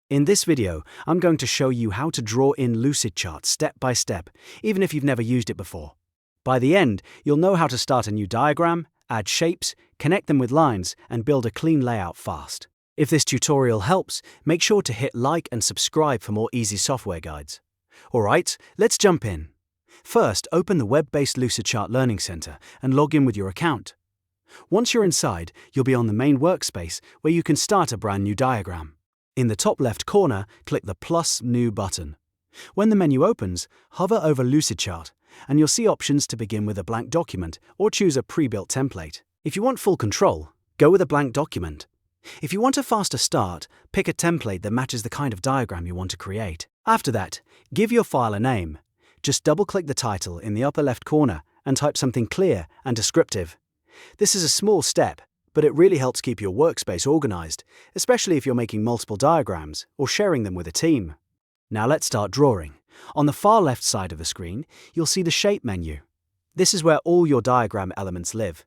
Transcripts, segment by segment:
In this video, I'm going to show you how to draw in Lucidchart step by step, even if you've never used it before. By the end, you'll know how to start a new diagram, add shapes, connect them with lines, and build a clean layout fast. If this tutorial helps, make sure to hit like and subscribe for more easy software guides. Alright, let's jump in. First, open the web-based Lucidchart Learning Center and log in with your account. Once you're inside, you'll be on the main workspace where you can start a brand new diagram. In the top left corner, click the plus New button. When the menu opens, hover over Lucidchart, and you'll see options to begin with a blank document or choose a pre-built template. If you want full control, go with a blank document. If you want a faster start, pick a template that matches the kind of diagram you want to create. After that, give your file a name. Just double-click the title in the upper left corner and type something clear and descriptive. This is a small step, but it really helps keep your workspace organized, especially if you're making multiple diagrams or sharing them with a team. Now let's start drawing. On the far left side of the screen, you'll see the Shape menu. This is where all your diagram elements live.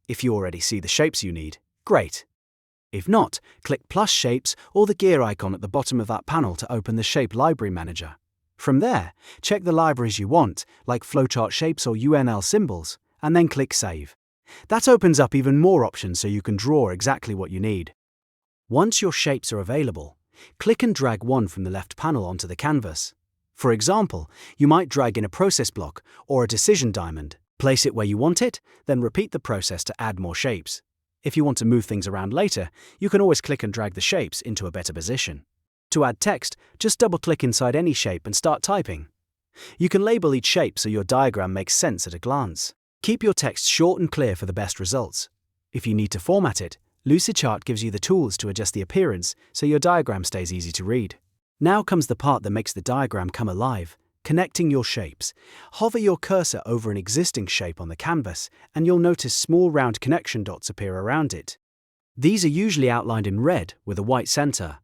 If you already see the shapes you need, great. If not, click plus Shapes or the gear icon at the bottom of that panel to open the Shape Library Manager. From there, check the libraries you want, like flowchart shapes or UNL symbols, and then click Save. That opens up even more options so you can draw exactly what you need. Once your shapes are available, click and drag one from the left panel onto the canvas. For example, you might drag in a process block or a decision diamond. Place it where you want it, then repeat the process to add more shapes. If you want to move things around later, you can always click and drag the shapes into a better position. To add text, just double-click inside any shape and start typing. You can label each shape so your diagram makes sense at a glance. Keep your text short and clear for the best results. If you need to format it, Lucidchart gives you the tools to adjust the appearance so your diagram stays easy to read. Now comes the part that makes the diagram come alive, connecting your shapes. Hover your cursor over an existing shape on the canvas and you'll notice small round connection dots appear around it. These are usually outlined in red with a white center.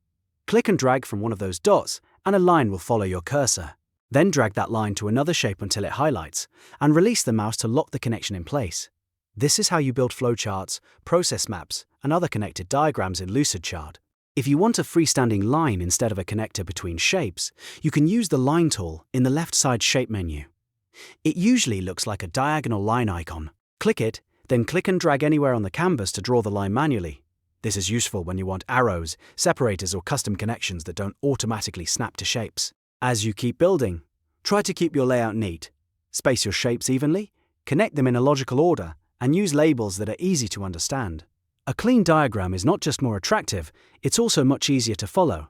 Click and drag from one of those dots and a line will follow your cursor. Then drag that line to another shape until it highlights, and release the mouse to lock the connection in place. This is how you build flowcharts, process maps, and other connected diagrams in Lucidchart. If you want a freestanding line instead of a connector between shapes, you can use the Line tool in the left side Shape menu. It usually looks like a diagonal line icon. Click it, then click and drag anywhere on the canvas to draw the line manually. This is useful when you want arrows, separators, or custom connections that don't automatically snap to shapes. As you keep building, try to keep your layout neat. Space your shapes evenly, connect them in a logical order, and use labels that are easy to understand. A clean diagram is not just more attractive, it's also much easier to follow.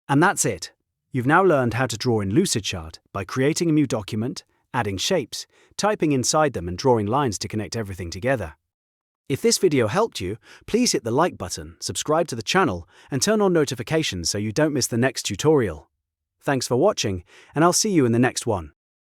And that's it. You've now learned how to draw in Lucidchart by creating a new document, adding shapes, typing inside them, and drawing lines to connect everything together. If this video helped you, please hit the like button, subscribe to the channel, and turn on notifications so you don't miss the next tutorial. Thanks for watching, and I'll see you in the next one.